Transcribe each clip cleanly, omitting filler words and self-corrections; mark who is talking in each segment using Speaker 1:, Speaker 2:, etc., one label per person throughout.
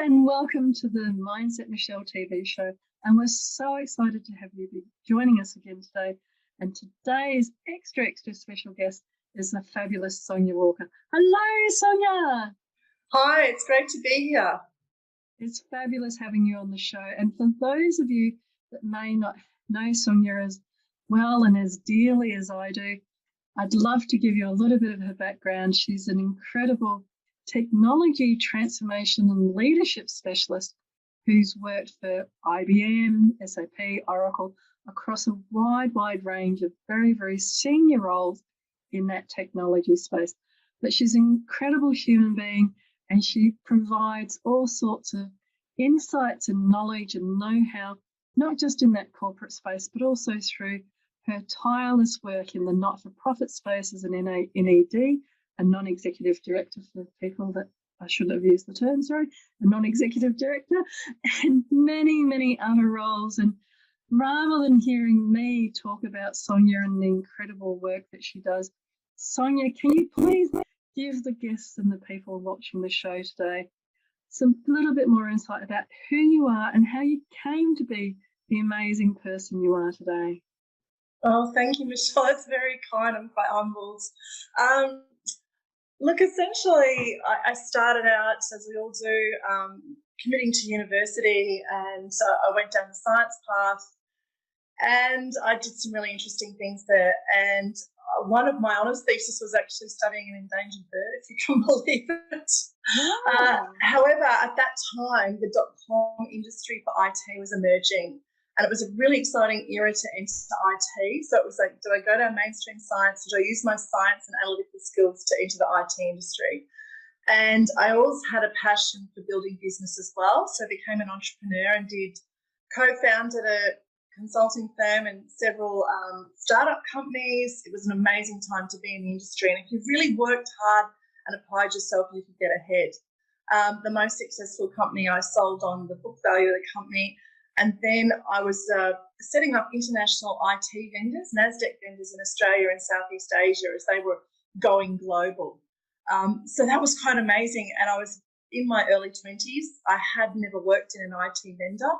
Speaker 1: and welcome to the Mindset Michelle TV show. And we're so excited to have you be joining us again today. And today's extra special guest is the fabulous Sonia Walker. Hello, Sonia.
Speaker 2: Hi, it's great to be here.
Speaker 1: It's fabulous having you on the show. And for those of you that may not know Sonia as well and as dearly as I do, I'd love to give you a little bit of her background. She's an incredible technology transformation and leadership specialist who's worked for IBM, SAP, Oracle, across a wide range of very senior roles in that technology space. But she's an incredible human being, and she provides all sorts of insights and knowledge and know-how, not just in that corporate space, but also through her tireless work in the not-for-profit space as an NED, a non-executive director for people that I shouldn't have used the term, sorry, a non-executive director, and many other roles. And rather than hearing me talk about Sonia and the incredible work that she does, Sonia, can you please give the guests and the people watching the show today some little bit more insight about who you are and how you came to be the amazing person you are today?
Speaker 2: Oh, thank you, Michelle. It's very kind. I'm quite humbled. Look, essentially, I started out, as we all do, committing to university, and so I went down the science path, and I did some really interesting things there. And one of my honours thesis was actually studying an endangered bird, if you can believe it.
Speaker 1: Wow.
Speaker 2: However, at that time, the .com industry for IT was emerging, and it was a really exciting era to enter IT. So it was like, do I go down mainstream science? Did I use my science and analytical skills to enter the IT industry? And I always had a passion for building business as well. So I became an entrepreneur and co-founded a consulting firm and several startup companies. It was an amazing time to be in the industry. And if you really worked hard and applied yourself, you could get ahead. The most successful company I sold on the book value of the company. And then I was setting up international IT vendors, NASDAQ vendors in Australia and Southeast Asia as they were going global. So that was quite amazing. And I was in my early 20s. I had never worked in an IT vendor.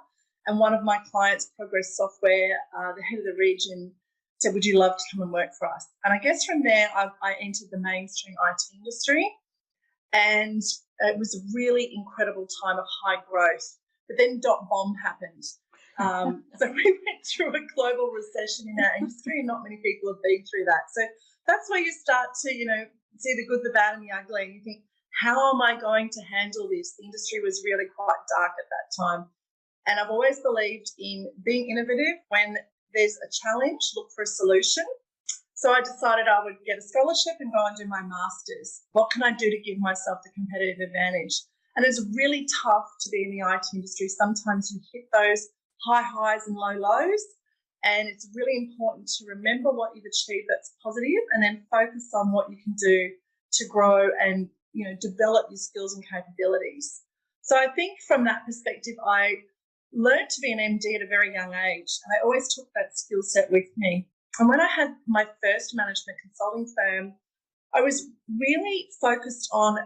Speaker 2: And one of my clients, Progress Software, the head of the region, said, would you love to come and work for us? And I guess from there, I entered the mainstream IT industry. And it was a really incredible time of high growth. But then .bomb happened. So we went through a global recession in our industry, and not many people have been through that. So that's where you start to, see the good, the bad, and the ugly. And you think, how am I going to handle this? The industry was really quite dark at that time. And I've always believed in being innovative. When there's a challenge, look for a solution. So I decided I would get a scholarship and go and do my master's. What can I do to give myself the competitive advantage? And it's really tough to be in the IT industry. Sometimes you hit those high highs and low lows, and it's really important to remember what you've achieved that's positive, and then focus on what you can do to grow and develop your skills and capabilities. So I think from that perspective, I learned to be an MD at a very young age, and I always took that skill set with me. And when I had my first management consulting firm, I was really focused on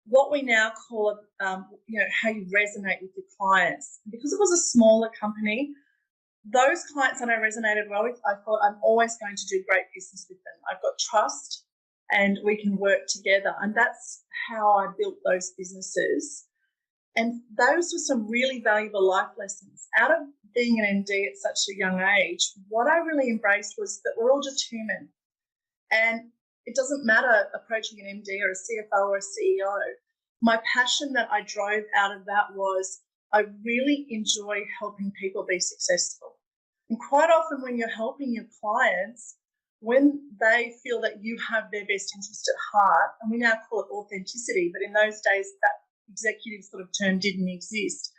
Speaker 2: what we now call, how you resonate with your clients. Because it was a smaller company, those clients that I resonated well with, I thought I'm always going to do great business with them. I've got trust and we can work together. And that's how I built those businesses. And those were some really valuable life lessons. Out of being an MD at such a young age, what I really embraced was that we're all just human. And it doesn't matter approaching an MD or a CFO or a CEO. My passion that I drove out of that was I really enjoy helping people be successful. And quite often when you're helping your clients, when they feel that you have their best interest at heart, and we now call it authenticity, but in those days that executive sort of term didn't exist.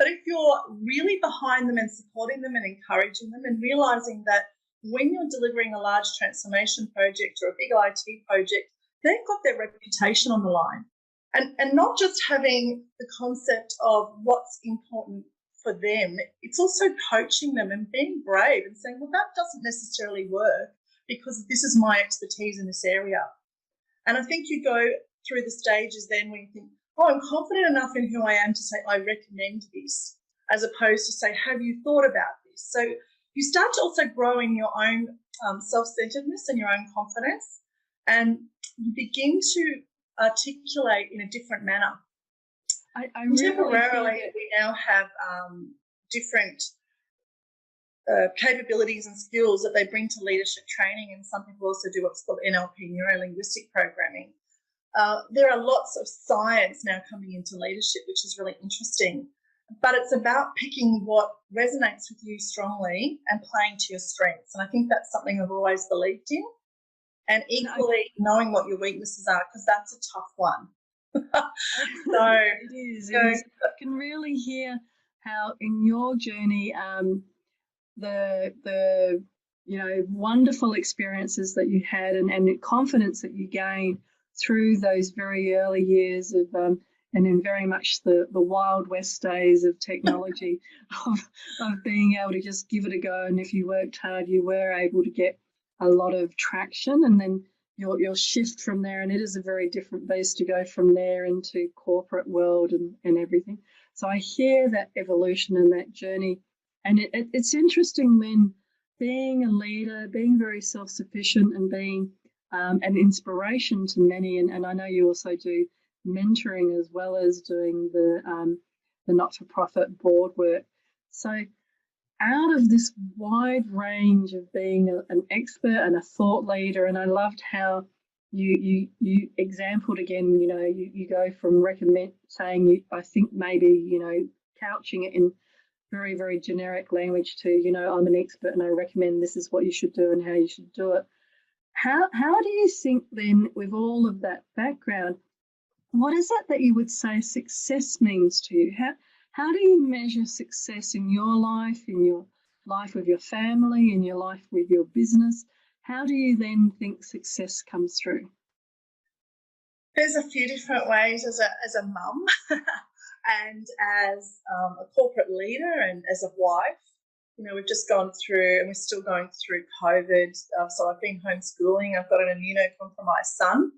Speaker 2: But if you're really behind them and supporting them and encouraging them and realising that when you're delivering a large transformation project or a big IT project, they've got their reputation on the line. And not just having the concept of what's important for them, it's also coaching them and being brave and saying, well, that doesn't necessarily work because this is my expertise in this area. And I think you go through the stages then when you think, oh, I'm confident enough in who I am to say, I recommend this, as opposed to say, have you thought about this? So you start to also grow in your own self-centeredness and your own confidence, and you begin to articulate in a different manner. Contemporarily, we now have different capabilities and skills that they bring to leadership training, and some people also do what's called NLP, neuro-linguistic programming. There are lots of science now coming into leadership, which is really interesting, but it's about picking what resonates with you strongly and playing to your strengths. And I think that's something I've always believed in, and equally knowing what your weaknesses are, because that's a tough one. So
Speaker 1: it is. I can really hear how in your journey, the wonderful experiences that you had and the confidence that you gained through those very early years of and in very much the Wild West days of technology, of being able to just give it a go, and if you worked hard you were able to get a lot of traction, and then you'll shift from there, and it is a very different beast to go from there into corporate world and everything. So I hear that evolution and that journey, and it's interesting when being a leader, being very self-sufficient and being an inspiration to many, and I know you also do mentoring as well as doing the not-for-profit board work. So out of this wide range of being an expert and a thought leader, and I loved how you exampled again, you go from saying, I think maybe, couching it in very, very generic language to, I'm an expert and I recommend this is what you should do and how you should do it. How do you think then, with all of that background, what is it that you would say success means to you? How do you measure success in your life with your family, in your life with your business? How do you then think success comes through?
Speaker 2: There's a few different ways as a mum and as a corporate leader and as a wife. We've just gone through, and we're still going through COVID. So I've been homeschooling. I've got an immunocompromised son.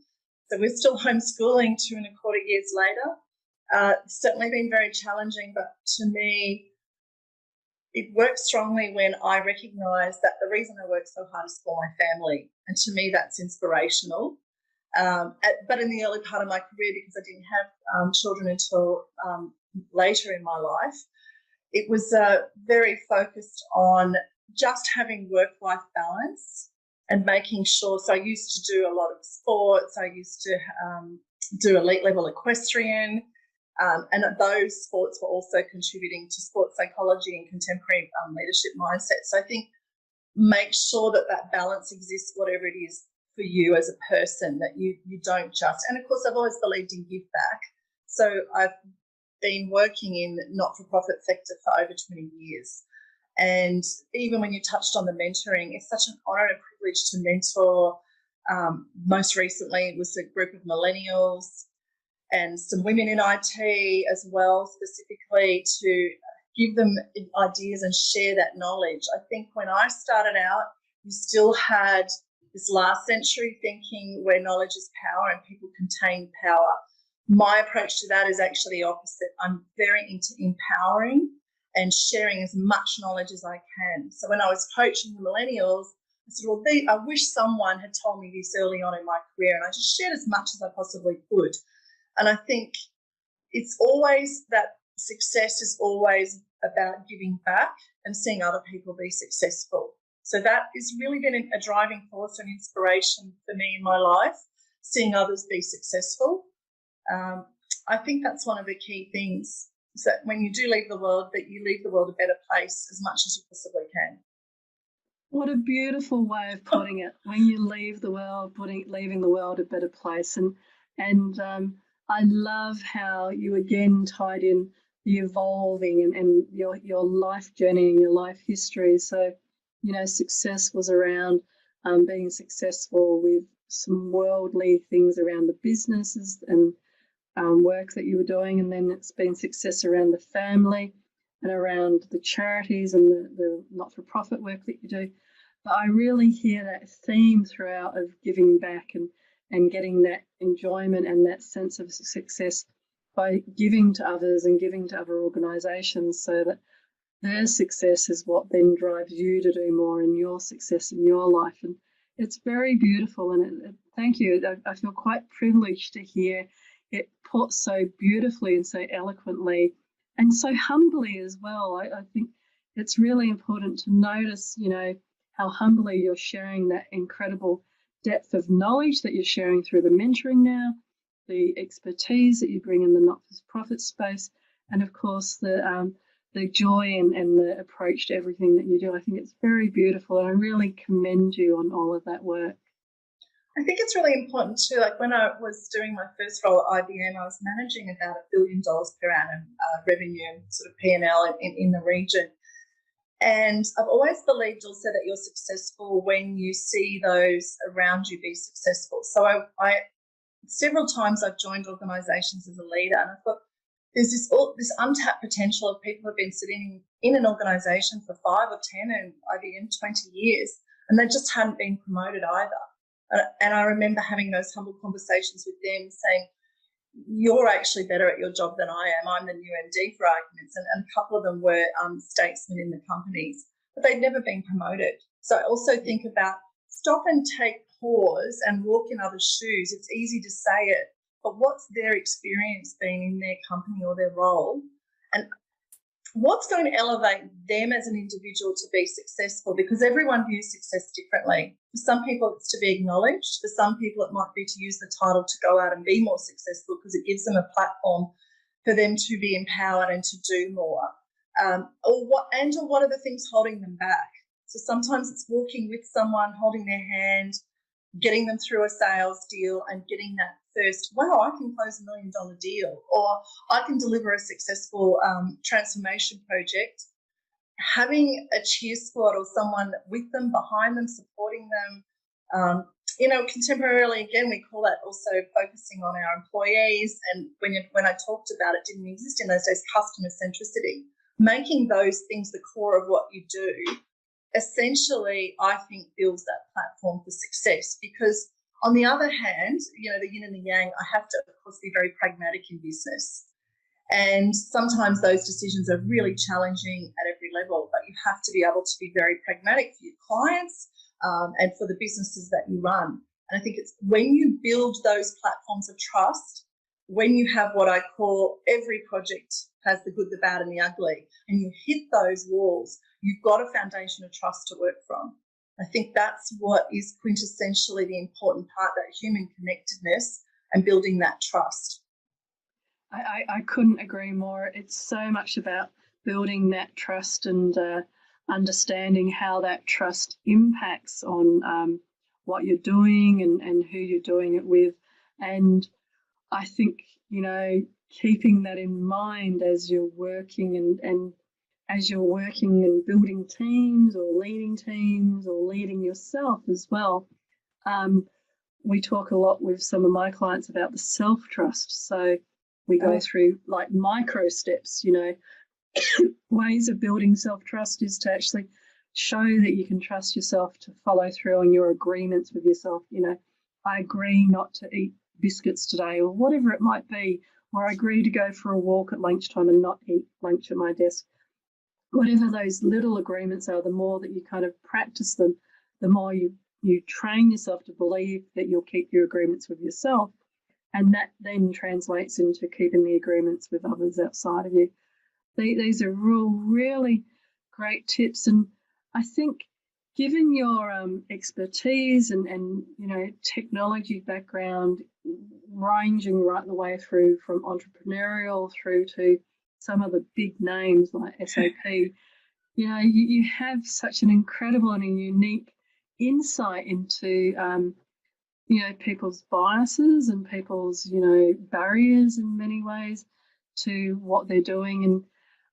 Speaker 2: So we're still homeschooling 2.25 years later. It's certainly been very challenging, but to me, it works strongly when I recognise that the reason I work so hard is for my family. And to me, that's inspirational. But in the early part of my career, because I didn't have children until later in my life, it was very focused on just having work-life balance and making sure. So I used to do a lot of sports. I used to do elite level equestrian, and those sports were also contributing to sports psychology and contemporary leadership mindset. So I think make sure that balance exists, whatever it is for you as a person, that you don't just, and of course I've always believed in give back. So I've been working in not-for-profit sector for over 20 years. And even when you touched on the mentoring, it's such an honour and privilege to mentor. Most recently, it was a group of millennials and some women in IT as well, specifically to give them ideas and share that knowledge. I think when I started out, you still had this last century thinking where knowledge is power and people contain power. My approach to that is actually opposite. I'm very into empowering and sharing as much knowledge as I can. So when I was coaching the millennials, I said, well, I wish someone had told me this early on in my career, and I just shared as much as I possibly could. And I think it's always that success is always about giving back and seeing other people be successful. So that has really been a driving force and inspiration for me in my life, seeing others be successful. I think that's one of the key things, is that when you do leave the world, that you leave the world a better place as much as you possibly can.
Speaker 1: What a beautiful way of putting it. When you leave the world, leaving the world a better place. And I love how you again tied in the evolving and your life journey and your life history. So, success was around being successful with some worldly things around the businesses and work that you were doing, and then it's been success around the family and around the charities and the not-for-profit work that you do. But I really hear that theme throughout of giving back and getting that enjoyment and that sense of success by giving to others and giving to other organisations, so that their success is what then drives you to do more in your success in your life. And it's very beautiful. And thank you. I feel quite privileged to hear it put so beautifully and so eloquently and so humbly as well. I think it's really important to notice, you know, how humbly you're sharing that incredible depth of knowledge that you're sharing through the mentoring now, the expertise that you bring in the not-for-profit space, and of course the joy and the approach to everything that you do. I think it's very beautiful, and I really commend you on all of that work.
Speaker 2: I think it's really important too. Like when I was doing my first role at IBM, I was managing about $1 billion per annum revenue, sort of P&L in the region. And I've always believed also that you're successful when you see those around you be successful. So I several times I've joined organisations as a leader, and I thought there's this untapped potential of people who have been sitting in an organisation for 5 or 10 and IBM 20 years, and they just hadn't been promoted either. And I remember having those humble conversations with them saying, you're actually better at your job than I am. I'm the new MD for arguments. And a couple of them were statesmen in the companies, but they'd never been promoted. So I also think about stop and take pause and walk in others' shoes. It's easy to say it, but what's their experience been in their company or their role? And what's going to elevate them as an individual to be successful? Because everyone views success differently. For some people, it's to be acknowledged. For some people, it might be to use the title to go out and be more successful because it gives them a platform for them to be empowered and to do more. Or what are the things holding them back? So sometimes it's walking with someone, holding their hand, getting them through a sales deal and getting that first, wow, I can close $1 million deal, or I can deliver a successful transformation project. Having a cheer squad or someone with them, behind them, supporting them. Contemporarily, again, we call that also focusing on our employees. And when I talked about it, didn't exist in those days, customer centricity. Making those things the core of what you do, essentially, I think, builds that platform for success. Because on the other hand, you know, the yin and the yang, I have to, of course, be very pragmatic in business. And sometimes those decisions are really challenging at every level, but you have to be able to be very pragmatic for your clients and for the businesses that you run. And I think it's when you build those platforms of trust, when you have what I call every project has the good, the bad and the ugly, and you hit those walls, you've got a foundation of trust to work from. I think that's what is quintessentially the important part, that human connectedness and building that trust.
Speaker 1: I couldn't agree more. It's so much about building that trust and understanding how that trust impacts on what you're doing and who you're doing it with. And I think, you know, keeping that in mind as you're working and as you're working and building teams or leading yourself as well. We talk a lot with some of my clients about the self-trust. So we go through like micro steps, you know, ways of building self-trust is to actually show that you can trust yourself to follow through on your agreements with yourself. You know, I agree not to eat biscuits today, or whatever it might be, or I agree to go for a walk at lunchtime and not eat lunch at my desk. Whatever those little agreements are, the more that you kind of practice them, the more you train yourself to believe that you'll keep your agreements with yourself. And that then translates into keeping the agreements with others outside of you. These are really great tips. And I think given your expertise and you know, technology background, ranging right the way through from entrepreneurial through to some of the big names like SAP, you know, you have such an incredible and a unique insight into you know, people's biases and people's, you know, barriers in many ways to what they're doing. And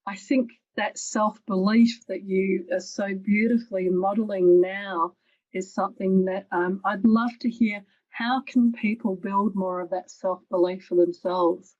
Speaker 1: I think that self-belief that you are so beautifully modelling now is something that I'd love to hear. How can people build more of that self-belief for themselves?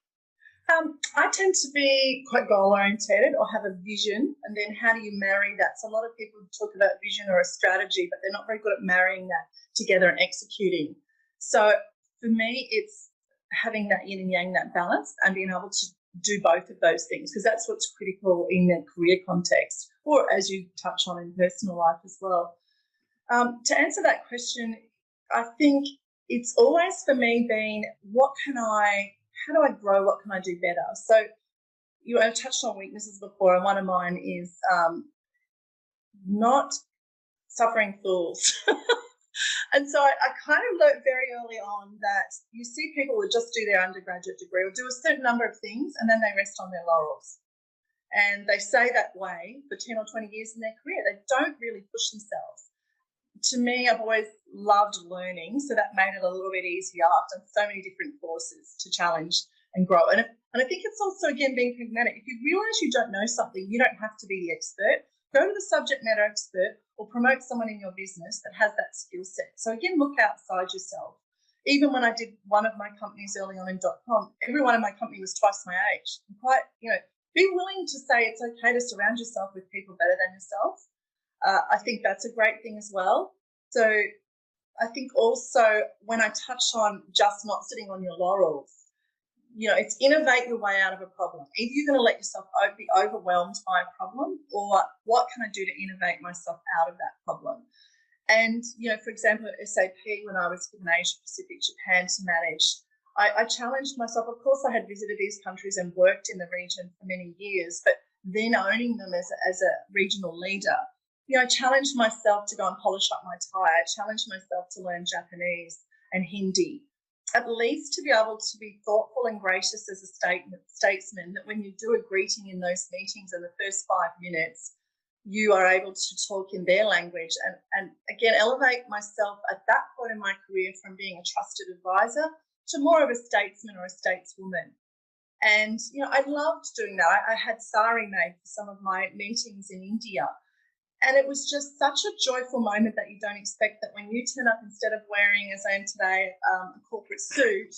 Speaker 2: I tend to be quite goal-oriented or have a vision, and then how do you marry that? So a lot of people talk about vision or a strategy, but they're not very good at marrying that together and executing. So for me, it's having that yin and yang, that balance, and being able to do both of those things, because that's what's critical in a career context, or as you touch on in personal life as well. To answer that question, I think it's always for me been, how do I grow? What can I do better? So you have touched on weaknesses before, and one of mine is not suffering fools. And so I kind of learned very early on that you see people that just do their undergraduate degree or do a certain number of things and then they rest on their laurels. And they stay that way for 10 or 20 years in their career. They don't really push themselves. To me, I've always loved learning, so that made it a little bit easier. I've done so many different courses to challenge and grow. And I think it's also, again, being pragmatic. If you realise you don't know something, you don't have to be the expert. Go to the subject matter expert or promote someone in your business that has that skill set. So, again, look outside yourself. Even when I did one of my companies early on in .com, everyone in my company was twice my age. Be willing to say it's okay to surround yourself with people better than yourself. I think that's a great thing as well. So I think also when I touch on just not sitting on your laurels, it's innovate your way out of a problem. Either you're going to let yourself be overwhelmed by a problem, or what can I do to innovate myself out of that problem? And, for example, at SAP, when I was given Asia Pacific, Japan to manage, I challenged myself. Of course, I had visited these countries and worked in the region for many years, but then owning them as a regional leader, I challenged myself to go and polish up my tie. I challenged myself to learn Japanese and Hindi, at least to be able to be thoughtful and gracious as a statesman, that when you do a greeting in those meetings in the first 5 minutes, you are able to talk in their language and again, elevate myself at that point in my career from being a trusted advisor to more of a statesman or a stateswoman. And, I loved doing that. I had sari made for some of my meetings in India. And it was just such a joyful moment that you don't expect, that when you turn up, instead of wearing, as I am today, a corporate suit,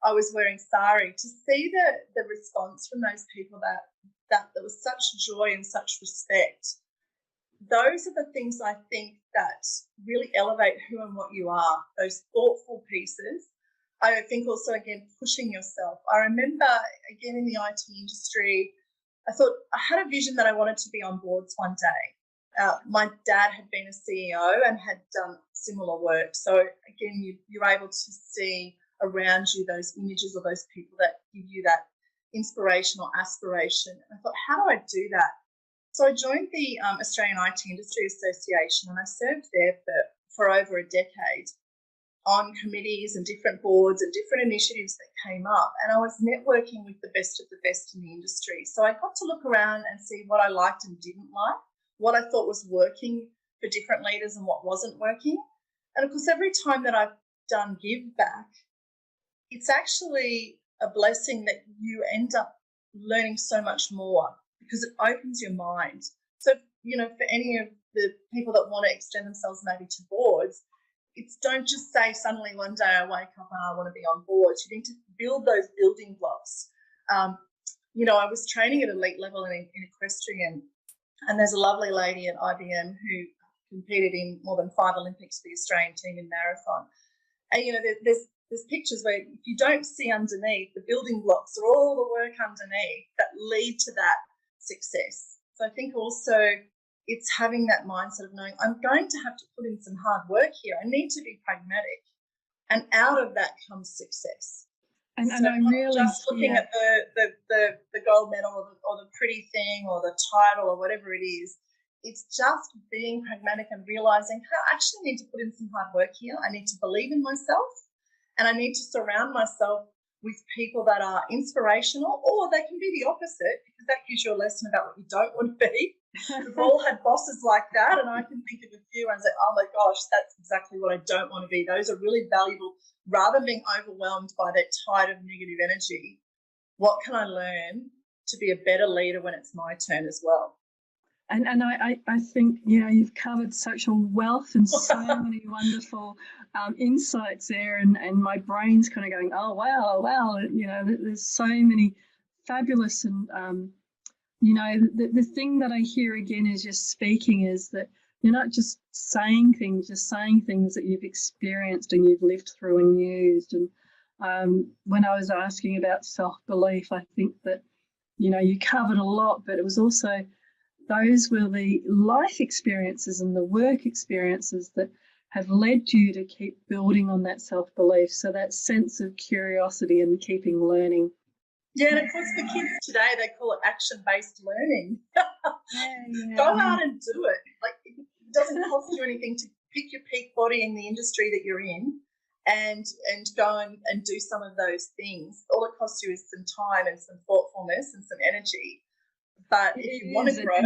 Speaker 2: I was wearing sari. To see the response from those people, that there was such joy and such respect, those are the things I think that really elevate who and what you are, those thoughtful pieces. I think also, again, pushing yourself. I remember, again, in the IT industry, I had a vision that I wanted to be on boards one day. My dad had been a CEO and had done similar work. So, again, you're able to see around you those images or those people that give you that inspiration or aspiration. And I thought, how do I do that? So I joined the Australian IT Industry Association, and I served there for over a decade on committees and different boards and different initiatives that came up. And I was networking with the best of the best in the industry. So I got to look around and see what I liked and didn't like, what I thought was working for different leaders and what wasn't working. And, of course, every time that I've done give back, it's actually a blessing that you end up learning so much more because it opens your mind. So, for any of the people that want to extend themselves maybe to boards, don't just say suddenly one day I wake up and I want to be on boards. You need to build those building blocks. I was training at elite level in equestrian, and there's a lovely lady at IBM who competed in more than 5 Olympics for the Australian team in marathon. And, there's pictures where if you don't see underneath, the building blocks are all the work underneath that lead to that success. So I think also it's having that mindset of knowing I'm going to have to put in some hard work here. I need to be pragmatic. And out of that comes success.
Speaker 1: And I'm really
Speaker 2: just looking at the gold medal or the pretty thing or the title or whatever it is. It's just being pragmatic and realising, hey, I actually need to put in some hard work here. I need to believe in myself, and I need to surround myself with people that are inspirational, or they can be the opposite, because that gives you a lesson about what you don't want to be. We've all had bosses like that, and I can think of a few and say, oh my gosh, that's exactly what I don't want to be. Those are really valuable. Rather than being overwhelmed by that tide of negative energy, what can I learn to be a better leader when it's my turn as well?
Speaker 1: And I think, you've covered such a wealth and so many wonderful insights there, and my brain's kind of going, oh, wow, there's so many fabulous, and, the thing that I hear again is just speaking is that you're not just saying things that you've experienced and you've lived through and used. And when I was asking about self-belief, I think that, you covered a lot, but it was also those were the life experiences and the work experiences that have led you to keep building on that self-belief. So that sense of curiosity and keeping learning.
Speaker 2: Yeah, and of course for kids today, they call it action-based learning.
Speaker 1: Yeah.
Speaker 2: Go out and do it. Like, it doesn't cost you anything to pick your peak body in the industry that you're in and go and do some of those things. All it costs you is some time and some thoughtfulness and some energy. But if you want to grow,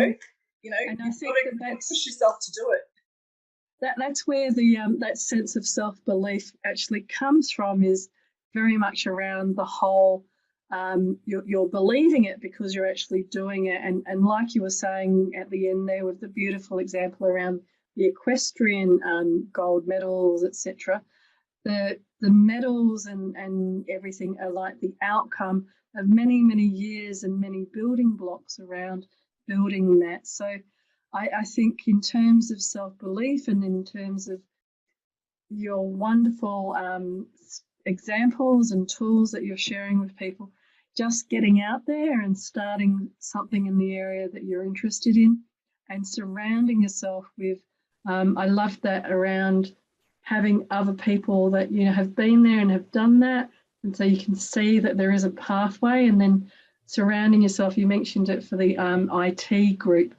Speaker 2: you've got to push yourself to do it.
Speaker 1: That's where the that sense of self-belief actually comes from, is very much around the whole you're believing it because you're actually doing it. And like you were saying at the end there with the beautiful example around the equestrian gold medals, etc. The medals and everything are like the outcome of many, many years and many building blocks around building that. So I think in terms of self-belief and in terms of your wonderful examples and tools that you're sharing with people, just getting out there and starting something in the area that you're interested in and surrounding yourself with, I love that around having other people that, have been there and have done that. And so you can see that there is a pathway, and then surrounding yourself, you mentioned it for the IT group,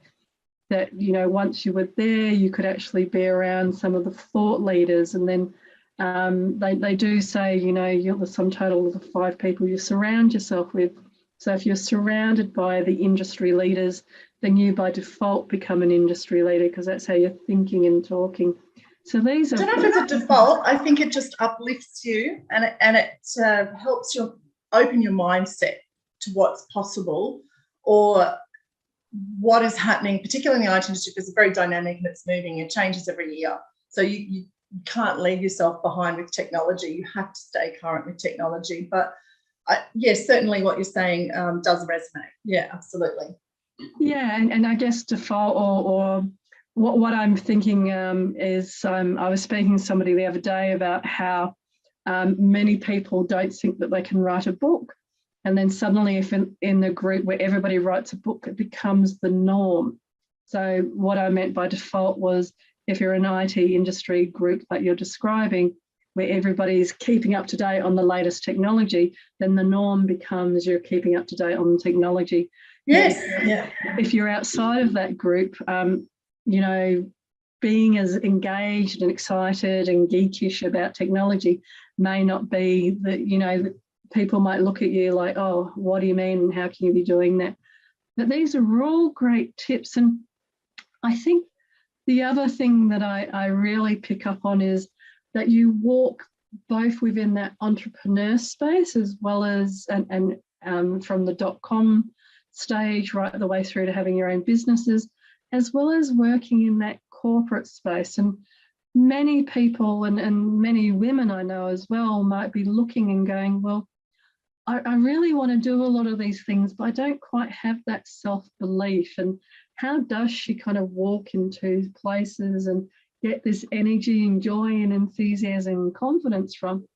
Speaker 1: that, once you were there, you could actually be around some of the thought leaders. And then they do say, you're the sum total of the 5 people you surround yourself with. So if you're surrounded by the industry leaders, then you by default become an industry leader, because that's how you're thinking and talking. So these are.
Speaker 2: I don't know if it's a default. I think it just uplifts you and it helps you open your mindset to what's possible or what is happening, particularly in the IT industry, because it's very dynamic and it's moving. It changes every year. So you can't leave yourself behind with technology. You have to stay current with technology. But yes, certainly what you're saying does resonate. Yeah, absolutely.
Speaker 1: Yeah, and I guess default or what I'm thinking is I was speaking to somebody the other day about how many people don't think that they can write a book. And then suddenly if in the group where everybody writes a book, it becomes the norm. So what I meant by default was, if you're an IT industry group like you're describing, where everybody's keeping up to date on the latest technology, then the norm becomes you're keeping up to date on the technology.
Speaker 2: Yes.
Speaker 1: If you're outside of that group, being as engaged and excited and geekish about technology may not be that, people might look at you like, oh, what do you mean? And how can you be doing that? But these are all great tips. And I think the other thing that I really pick up on is that you walk both within that entrepreneur space as well as, and from the .com stage right the way through to having your own businesses, as well as working in that corporate space. And many people and many women I know as well might be looking and going, well, I really want to do a lot of these things, but I don't quite have that self-belief. And how does she kind of walk into places and get this energy and joy and enthusiasm and confidence from?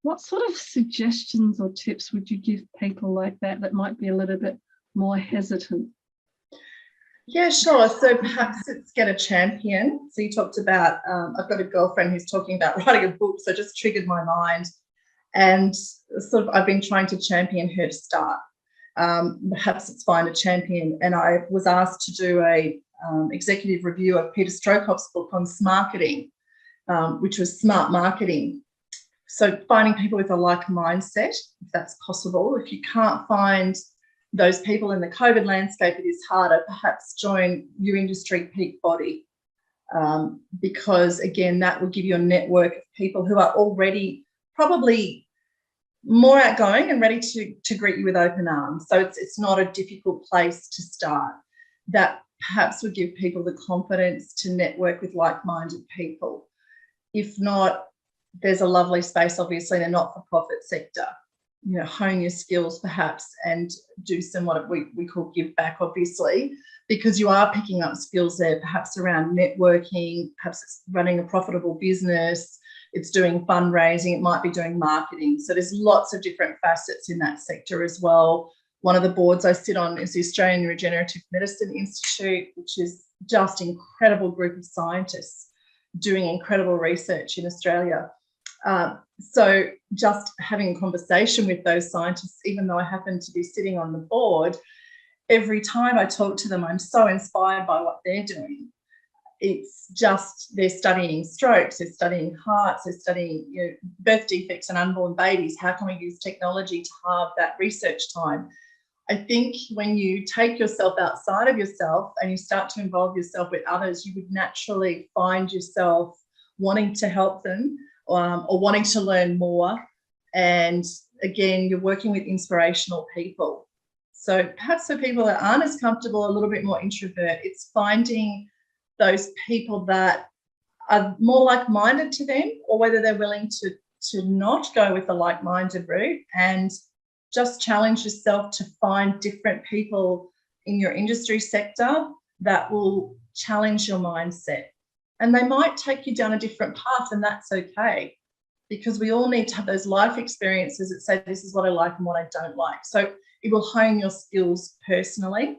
Speaker 1: What sort of suggestions or tips would you give people like that might be a little bit more hesitant?
Speaker 2: Yeah, sure. So perhaps it's get a champion. So you talked about, I've got a girlfriend who's talking about writing a book, so it just triggered my mind. And sort of I've been trying to champion her to start. Perhaps it's find a champion. And I was asked to do a executive review of Peter Strokoff's book on marketing, which was smart marketing. So finding people with a like mindset, if that's possible. If you can't find those people in the COVID landscape, it is harder. Perhaps join your industry peak body, because again, that will give you a network of people who are already probably more outgoing and ready to greet you with open arms. So it's not a difficult place to start. That perhaps would give people the confidence to network with like-minded people. If not, there's a lovely space, obviously, in the not-for-profit sector. Hone your skills perhaps and do some what we call give back, obviously, because you are picking up skills there, perhaps around networking, perhaps it's running a profitable business, it's doing fundraising, it might be doing marketing. So there's lots of different facets in that sector as well. One of the boards I sit on is the Australian Regenerative Medicine Institute, which is just an incredible group of scientists doing incredible research in Australia. So just having a conversation with those scientists, even though I happen to be sitting on the board, every time I talk to them, I'm so inspired by what they're doing. It's just they're studying strokes, they're studying hearts, they're studying birth defects and unborn babies. How can we use technology to halve that research time? I think when you take yourself outside of yourself and you start to involve yourself with others, you would naturally find yourself wanting to help them or wanting to learn more. And again, you're working with inspirational people. So perhaps for people that aren't as comfortable, a little bit more introvert, it's finding those people that are more like-minded to them, or whether they're willing to not go with the like-minded route and just challenge yourself to find different people in your industry sector that will challenge your mindset. And they might take you down a different path, and that's okay, because we all need to have those life experiences that say this is what I like and what I don't like. So it will hone your skills personally.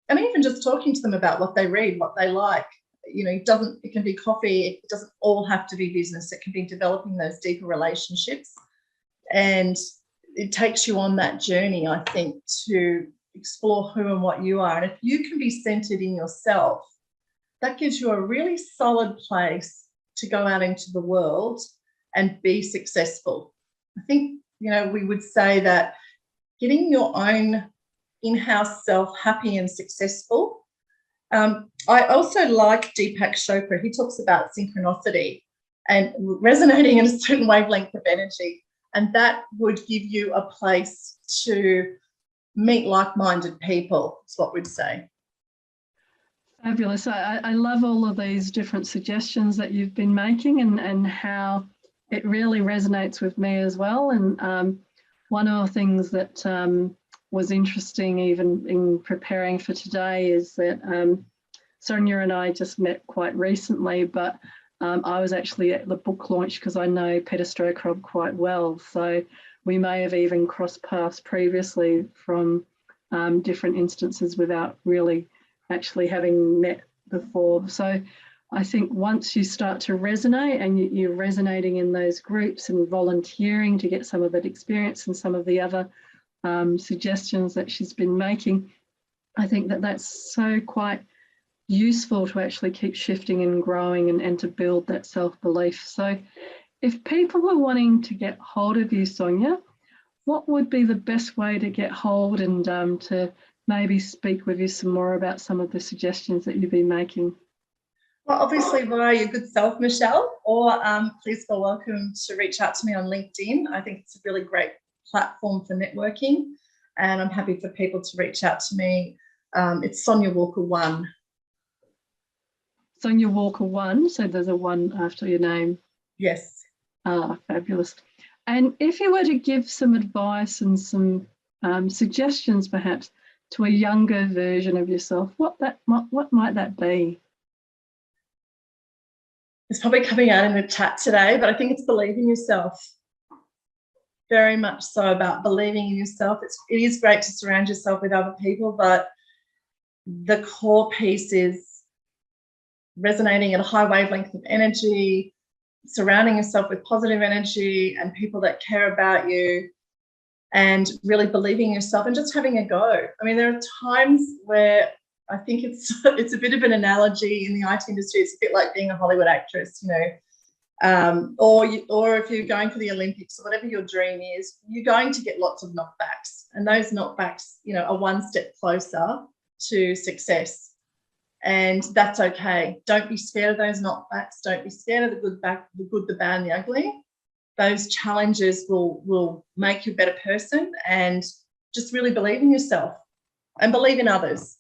Speaker 2: And even just talking to them about what they read, what they like, it can be coffee, it doesn't all have to be business, it can be developing those deeper relationships. And it takes you on that journey, I think, to explore who and what you are. And if you can be centered in yourself, that gives you a really solid place to go out into the world and be successful. I think, we would say that getting your own in-house self happy and successful. I also like Deepak Chopra. He talks about synchronicity and resonating in a certain wavelength of energy, and that would give you a place to meet like-minded people, is what we'd say.
Speaker 1: Fabulous. I love all of these different suggestions that you've been making and how it really resonates with me as well. And one of the things that was interesting even in preparing for today is that Sonia and I just met quite recently, but I was actually at the book launch because I know Peter Strokrob quite well. So we may have even crossed paths previously from different instances without really actually having met before. So I think once you start to resonate and you're resonating in those groups and volunteering to get some of that experience and some of the other suggestions that she's been making, I think that that's so quite useful to actually keep shifting and growing and to build that self-belief. So if people are wanting to get hold of you, Sonia, what would be the best way to get hold and to maybe speak with you some more about some of the suggestions that you've been making?
Speaker 2: Well, obviously via your good self, Michelle, or please feel welcome to reach out to me on LinkedIn. I think it's a really great platform for networking, and I'm happy for people to reach out to me. It's Sonia Walker 1.
Speaker 1: Sonia Walker 1, so there's a 1 after your name.
Speaker 2: Yes.
Speaker 1: Ah, fabulous. And if you were to give some advice and some suggestions perhaps to a younger version of yourself, what might that be?
Speaker 2: It's probably coming out in the chat today, but I think it's believing yourself. Very much so about believing in yourself. It is great to surround yourself with other people, but the core piece is resonating at a high wavelength of energy, surrounding yourself with positive energy and people that care about you, and really believing in yourself and just having a go. I mean, there are times where I think it's a bit of an analogy in the IT industry. It's a bit like being a Hollywood actress, or if you're going for the Olympics or whatever your dream is, you're going to get lots of knockbacks, and those knockbacks, are one step closer to success. And that's okay. Don't be scared of those knockbacks. Don't be scared of the good, the bad, and the ugly. Those challenges will make you a better person, and just really believe in yourself and believe in others.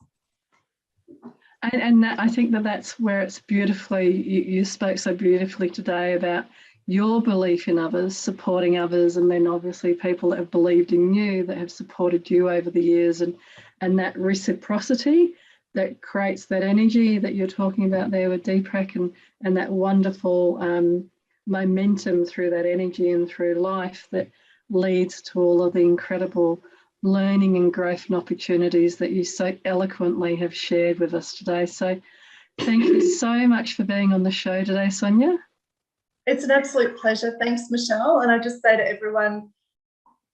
Speaker 1: And I think that's where it's beautifully, you spoke so beautifully today about your belief in others, supporting others, and then obviously people that have believed in you, that have supported you over the years, and that reciprocity that creates that energy that you're talking about there with Deepak, and that wonderful momentum, through that energy and through life that leads to all of the incredible learning and growth and opportunities that you so eloquently have shared with us today. So thank you so much for being on the show today, Sonia.
Speaker 2: It's an absolute pleasure. Thanks, Michelle. And I just say to everyone,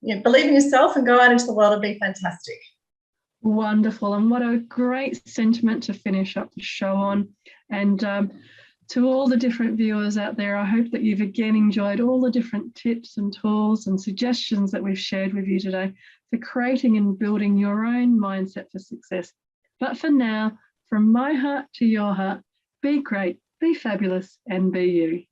Speaker 2: believe in yourself and go out into the world and be fantastic.
Speaker 1: Wonderful. And what a great sentiment to finish up the show on. And to all the different viewers out there, I hope that you've again enjoyed all the different tips and tools and suggestions that we've shared with you today for creating and building your own mindset for success. But for now, from my heart to your heart, be great, be fabulous, and be you.